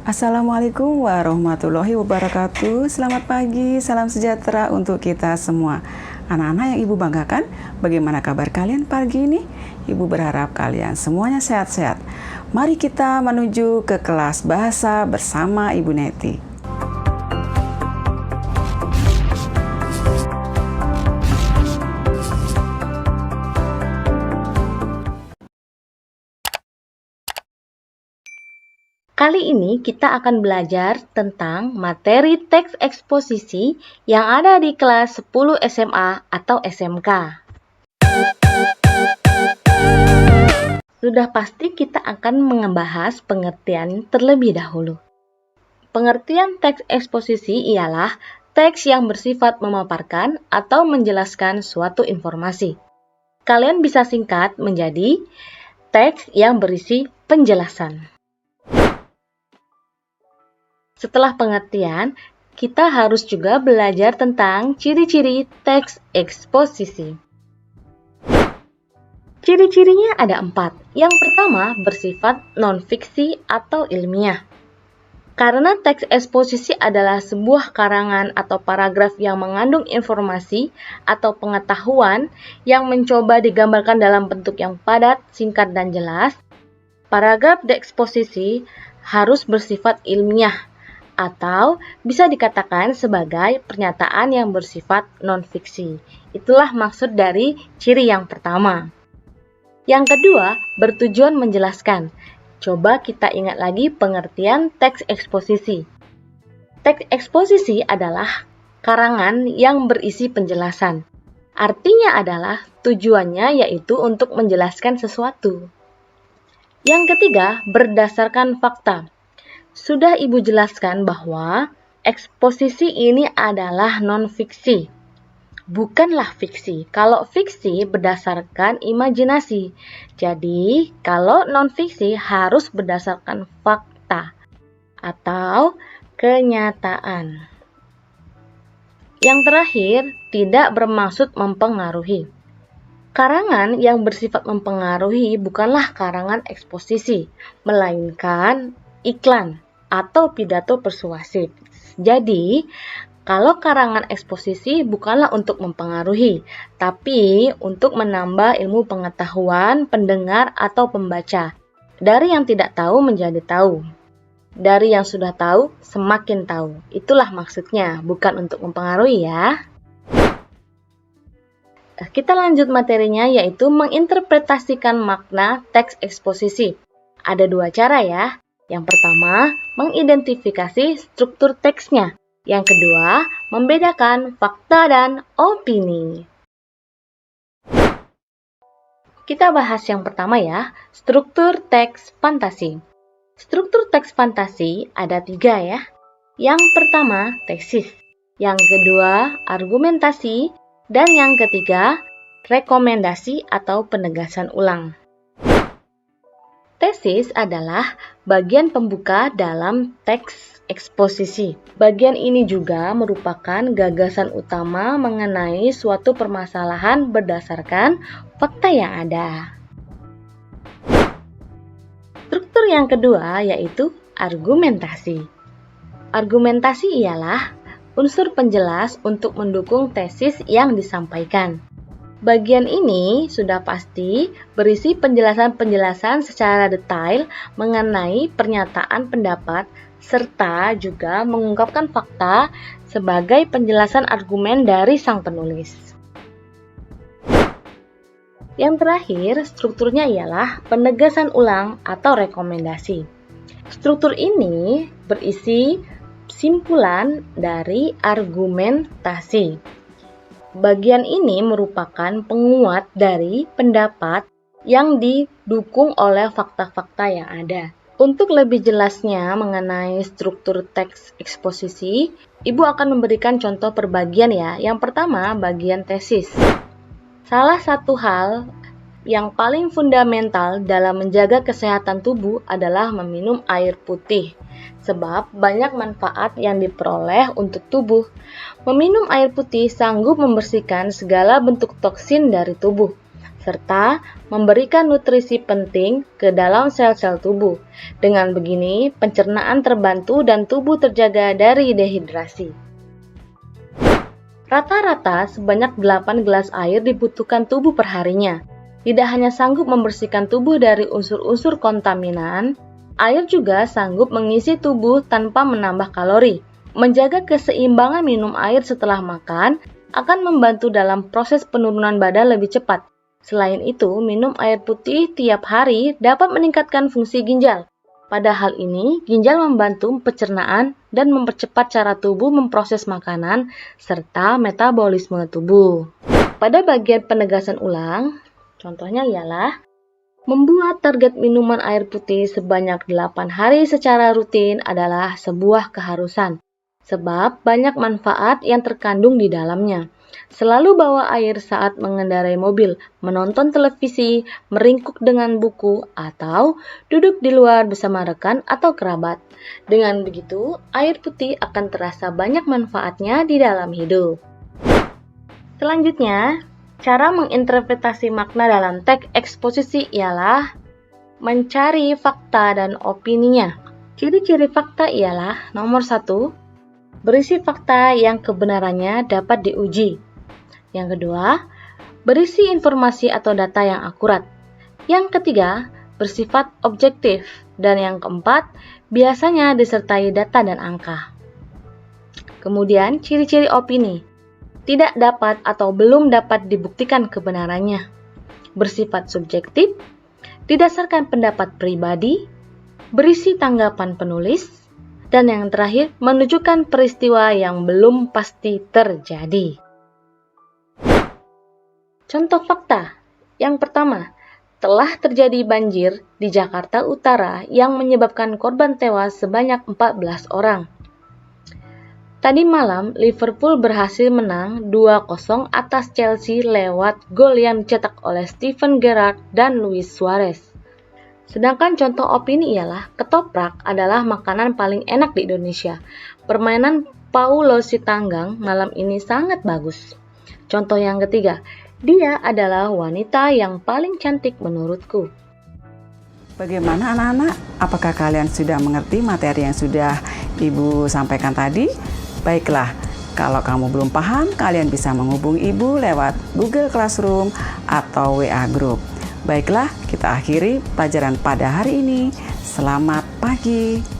Assalamualaikum warahmatullahi wabarakatuh. Selamat pagi, salam sejahtera untuk kita semua. Anak-anak yang Ibu banggakan, bagaimana kabar kalian pagi ini? Ibu berharap kalian semuanya sehat-sehat. Mari kita menuju ke kelas bahasa bersama Ibu Neti. Kali ini kita akan belajar tentang materi teks eksposisi yang ada di kelas 10 SMA atau SMK. Sudah pasti kita akan membahas pengertian terlebih dahulu. Pengertian teks eksposisi ialah teks yang bersifat memaparkan atau menjelaskan suatu informasi. Kalian bisa singkat menjadi teks yang berisi penjelasan. Setelah pengertian, kita harus juga belajar tentang ciri-ciri teks eksposisi. Ciri-cirinya ada 4. Yang pertama, bersifat non-fiksi atau ilmiah. Karena teks eksposisi adalah sebuah karangan atau paragraf yang mengandung informasi atau pengetahuan yang mencoba digambarkan dalam bentuk yang padat, singkat, dan jelas, paragraf eksposisi harus bersifat ilmiah, atau bisa dikatakan sebagai pernyataan yang bersifat non-fiksi. Itulah maksud dari ciri yang pertama. Yang kedua, bertujuan menjelaskan. Coba kita ingat lagi pengertian teks eksposisi. Teks eksposisi adalah karangan yang berisi penjelasan. Artinya adalah tujuannya yaitu untuk menjelaskan sesuatu. Yang ketiga, berdasarkan fakta. Sudah Ibu jelaskan bahwa eksposisi ini adalah non-fiksi, bukanlah fiksi. Kalau fiksi berdasarkan imajinasi, jadi kalau non-fiksi harus berdasarkan fakta atau kenyataan. Yang terakhir, tidak bermaksud mempengaruhi. Karangan yang bersifat mempengaruhi bukanlah karangan eksposisi, melainkan iklan atau pidato persuasif. Jadi, kalau karangan eksposisi bukanlah untuk mempengaruhi, tapi untuk menambah ilmu pengetahuan pendengar atau pembaca. Dari yang tidak tahu menjadi tahu. Dari yang sudah tahu semakin tahu. Itulah maksudnya, bukan untuk mempengaruhi ya. Kita lanjut materinya yaitu menginterpretasikan makna teks eksposisi. Ada 2 cara ya. Yang pertama, mengidentifikasi struktur teksnya. Yang kedua, membedakan fakta dan opini. Kita bahas yang pertama ya, struktur teks fantasi. Struktur teks fantasi ada 3 ya. Yang pertama, tesis. Yang kedua, argumentasi. Dan yang ketiga, rekomendasi atau penegasan ulang. Tesis adalah bagian pembuka dalam teks eksposisi. Bagian ini juga merupakan gagasan utama mengenai suatu permasalahan berdasarkan fakta yang ada. Struktur yang kedua yaitu argumentasi. Argumentasi ialah unsur penjelas untuk mendukung tesis yang disampaikan. Bagian ini sudah pasti berisi penjelasan-penjelasan secara detail mengenai pernyataan pendapat serta juga mengungkapkan fakta sebagai penjelasan argumen dari sang penulis. Yang terakhir, strukturnya ialah penegasan ulang atau rekomendasi. Struktur ini berisi simpulan dari argumentasi. Bagian ini merupakan penguat dari pendapat yang didukung oleh fakta-fakta yang ada. Untuk lebih jelasnya mengenai struktur teks eksposisi, Ibu akan memberikan contoh per bagian ya. Yang pertama, bagian tesis. Salah satu hal yang paling fundamental dalam menjaga kesehatan tubuh adalah meminum air putih. Sebab banyak manfaat yang diperoleh untuk tubuh. Meminum air putih sanggup membersihkan segala bentuk toksin dari tubuh. serta memberikan nutrisi penting ke dalam sel-sel tubuh. Dengan begini, pencernaan terbantu dan tubuh terjaga dari dehidrasi. Rata-rata sebanyak 8 gelas air dibutuhkan tubuh perharinya. Tidak hanya sanggup membersihkan tubuh dari unsur-unsur kontaminan, air juga sanggup mengisi tubuh tanpa menambah kalori. Menjaga keseimbangan minum air setelah makan akan membantu dalam proses penurunan badan lebih cepat. Selain itu, minum air putih tiap hari dapat meningkatkan fungsi ginjal. Pada hal ini, ginjal membantu pencernaan dan mempercepat cara tubuh memproses makanan serta metabolisme tubuh. Pada bagian penegasan ulang, contohnya ialah membuat target minuman air putih sebanyak 8 hari secara rutin adalah sebuah keharusan, sebab banyak manfaat yang terkandung di dalamnya. Selalu bawa air saat mengendarai mobil, menonton televisi, meringkuk dengan buku, atau duduk di luar bersama rekan atau kerabat. Dengan begitu, air putih akan terasa banyak manfaatnya di dalam hidup. Selanjutnya, cara menginterpretasi makna dalam teks eksposisi ialah mencari fakta dan opininya. Ciri-ciri fakta ialah nomor 1, berisi fakta yang kebenarannya dapat diuji. Yang kedua, berisi informasi atau data yang akurat. Yang ketiga, bersifat objektif. Dan yang keempat, biasanya disertai data dan angka. Kemudian, ciri-ciri opini. Tidak dapat atau belum dapat dibuktikan kebenarannya. Bersifat subjektif, didasarkan pendapat pribadi, berisi tanggapan penulis, dan yang terakhir, menunjukkan peristiwa yang belum pasti terjadi. Contoh fakta. Yang pertama, telah terjadi banjir di Jakarta Utara yang menyebabkan korban tewas sebanyak 14 orang. Tadi malam, Liverpool berhasil menang 2-0 atas Chelsea lewat gol yang dicetak oleh Steven Gerrard dan Luis Suarez. Sedangkan contoh opini ialah ketoprak adalah makanan paling enak di Indonesia. Permainan Paulo Sitanggang malam ini sangat bagus. Contoh yang ketiga, dia adalah wanita yang paling cantik menurutku. Bagaimana anak-anak? Apakah kalian sudah mengerti materi yang sudah Ibu sampaikan tadi? Baiklah, kalau kamu belum paham, kalian bisa menghubungi Ibu lewat Google Classroom atau WA Group. Baiklah, kita akhiri pelajaran pada hari ini. Selamat pagi.